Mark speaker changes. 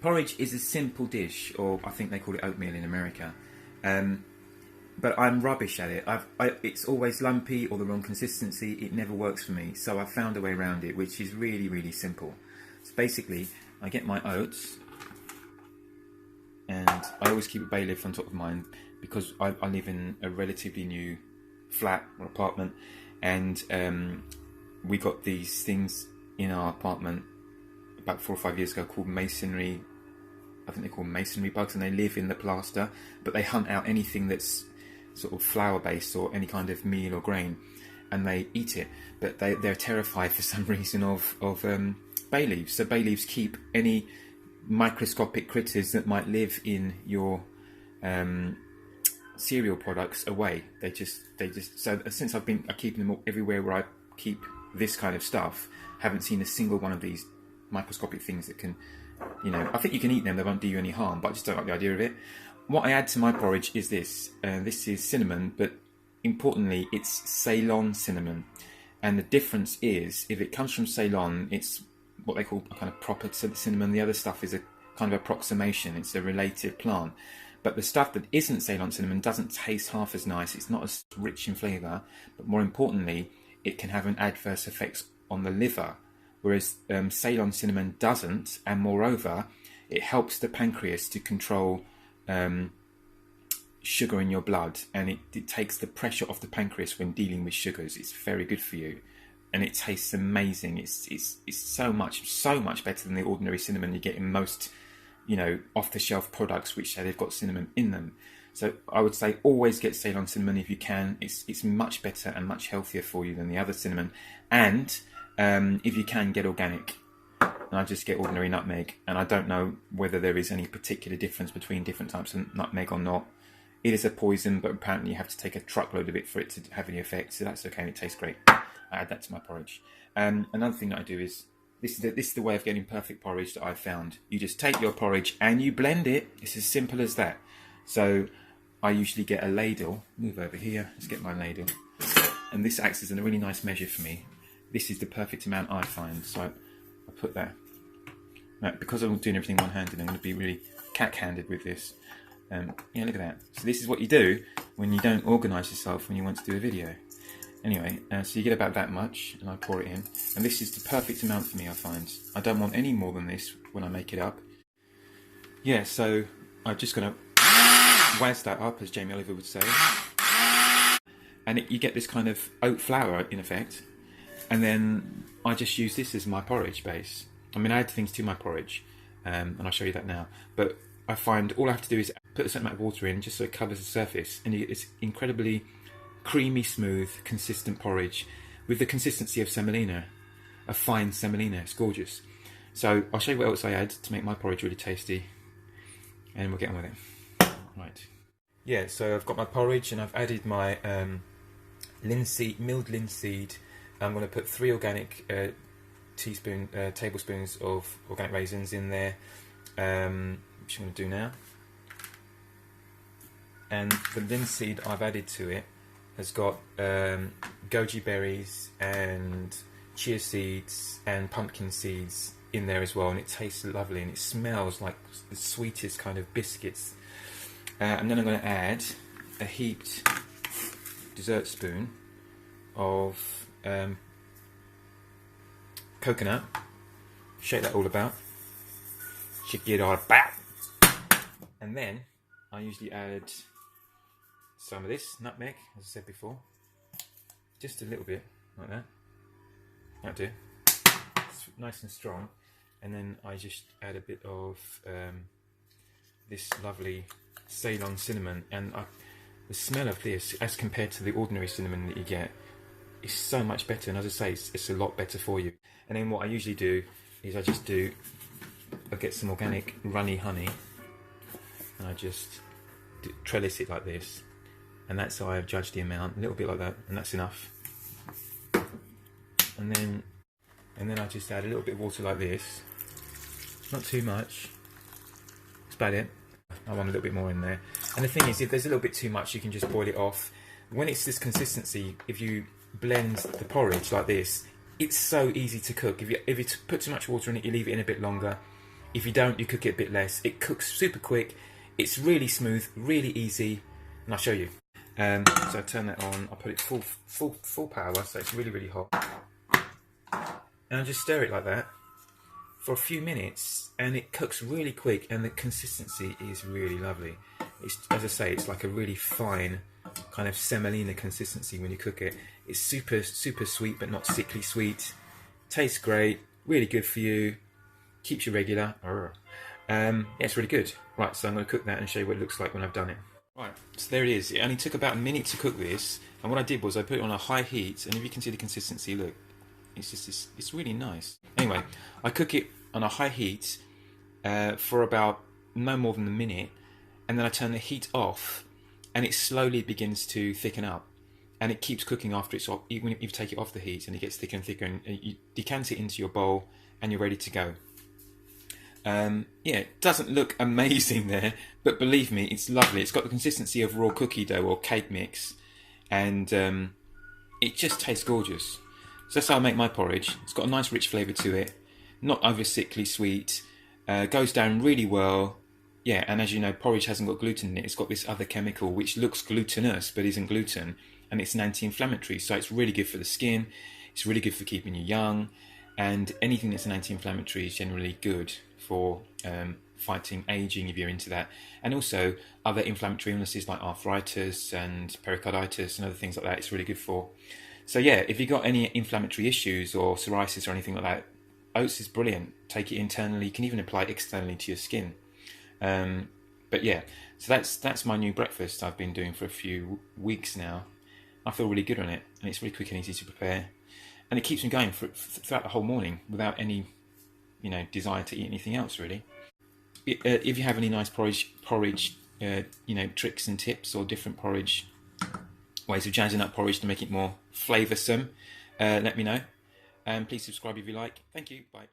Speaker 1: Porridge is a simple dish, or I think they call it oatmeal in America. But I'm rubbish at it. It's always lumpy or the wrong consistency. It never works for me. So I've found a way around it, which is really, really simple. So basically, I get my oats, and I always keep a bay leaf on top of mine because I live in a relatively new flat or apartment, and we got these things in our apartment about 4 or 5 years ago called masonry. I think they're called masonry bugs, and they live in the plaster, but they hunt out anything that's sort of flour based or any kind of meal or grain, and they eat it. But they're terrified for some reason of bay leaves. So bay leaves keep any microscopic critters that might live in your cereal products away. They just so since I'm keeping them everywhere where I keep this kind of stuff, haven't seen a single one of these microscopic things that can, you know, I think you can eat them, they won't do you any harm, but I just don't like the idea of it. What I add to my porridge is this. This is cinnamon, but importantly, it's Ceylon cinnamon. And the difference is, if it comes from Ceylon, it's what they call a kind of proper cinnamon. The other stuff is a kind of approximation. It's a related plant. But the stuff that isn't Ceylon cinnamon doesn't taste half as nice. It's not as rich in flavour. But more importantly, it can have an adverse effect on the liver. Whereas Ceylon cinnamon doesn't. And moreover, it helps the pancreas to control sugar in your blood, and it takes the pressure off the pancreas when dealing with sugars. It's very good for you, and it tastes amazing. It's so much better than the ordinary cinnamon you get in most, you know, off-the-shelf products which say they've got cinnamon in them. So I would say always get Ceylon cinnamon if you can. It's much better and much healthier for you than the other cinnamon. And if you can, get organic. And I just get ordinary nutmeg, and I don't know whether there is any particular difference between different types of nutmeg or not. It is a poison, but apparently you have to take a truckload of it for it to have any effect, so that's okay, and it tastes great. I add that to my porridge. Another thing that I do is, this is the way of getting perfect porridge that I've found. You just take your porridge and you blend it. It's as simple as that. So I usually get a ladle. Move over here, let's get my ladle. And this acts as a really nice measure for me. This is the perfect amount I find, so I put that. Now, because I'm doing everything one-handed, I'm going to be really cat-handed with this. Yeah, look at that. So this is what you do when you don't organise yourself when you want to do a video. Anyway, so you get about that much, and I pour it in. And this is the perfect amount for me, I find. I don't want any more than this when I make it up. Yeah, so I'm just going to wazz that up, as Jamie Oliver would say. And you get this kind of oat flour, in effect. And then I just use this as my porridge base. I mean, I add things to my porridge, and I'll show you that now. But I find all I have to do is put a certain amount of water in, just so it covers the surface, and you get this incredibly creamy, smooth, consistent porridge with the consistency of semolina, a fine semolina. It's gorgeous. So I'll show you what else I add to make my porridge really tasty, and we'll get on with it. Right. Yeah, so I've got my porridge, and I've added my milled linseed. I'm going to put 3 organic tablespoons of organic raisins in there, which I'm going to do now. And the linseed I've added to it has got goji berries and chia seeds and pumpkin seeds in there as well, and it tastes lovely and it smells like the sweetest kind of biscuits. And then I'm going to add a heaped dessert spoon of coconut. Shake that all about. Shake it all about. And then I usually add some of this nutmeg, as I said before. Just a little bit, like that. That'll do. It's nice and strong. And then I just add a bit of this lovely Ceylon cinnamon. And the smell of this, as compared to the ordinary cinnamon that you get, is so much better. And as I say, it's a lot better for you. And then what I usually do is I get some organic runny honey, and I just trellis it like this, and that's how I've judged the amount, a little bit like that, and that's enough. And then I just add a little bit of water like this, not too much. That's about it. I want a little bit more in there. And the thing is, if there's a little bit too much, you can just boil it off. When it's this consistency, if you blend the porridge like this, it's so easy to cook. If you put too much water in it, you leave it in a bit longer, If you don't, you cook it a bit less. It cooks super quick. It's really smooth, really easy, and I'll show you. So I turn that on. I put it full power, so it's really, really hot, and I just stir it like that for a few minutes, and it cooks really quick, and the consistency is really lovely. It's, as I say, it's like a really fine kind of semolina consistency when you cook it. It's super sweet, but not sickly sweet. Tastes great, really good for you. Keeps you regular. Yeah, it's really good. Right, so I'm going to cook that and show you what it looks like when I've done it. Right, so there it is. It only took about a minute to cook this, and what I did was I put it on a high heat, and if you can see the consistency, look, it's just it's really nice. Anyway, I cook it on a high heat for about no more than a minute, and then I turn the heat off, and it slowly begins to thicken up, and it keeps cooking after it's off. Even if you take it off the heat, and it gets thicker and thicker, and you decant it into your bowl, and you're ready to go. Yeah, it doesn't look amazing there, but believe me, it's lovely. It's got the consistency of raw cookie dough or cake mix, and it just tastes gorgeous. So that's how I make my porridge. It's got a nice rich flavour to it, not over sickly sweet, goes down really well. Yeah, and as you know, porridge hasn't got gluten in it. It's got this other chemical which looks glutinous but isn't gluten, and it's an anti-inflammatory, so it's really good for the skin. It's really good for keeping you young, and anything that's an anti-inflammatory is generally good for fighting aging if you're into that, and also other inflammatory illnesses like arthritis and pericarditis and other things like that. It's really good for. So yeah, if you've got any inflammatory issues or psoriasis or anything like that, oats is brilliant. Take it internally. You can even apply it externally to your skin. But yeah, so that's my new breakfast I've been doing for a few weeks now. I feel really good on it, and it's really quick and easy to prepare, and it keeps me going throughout the whole morning without any desire to eat anything else really. If you have any nice porridge tricks and tips, or different porridge ways of jazzing up porridge to make it more flavoursome, let me know, and please subscribe if you like. Thank you. Bye.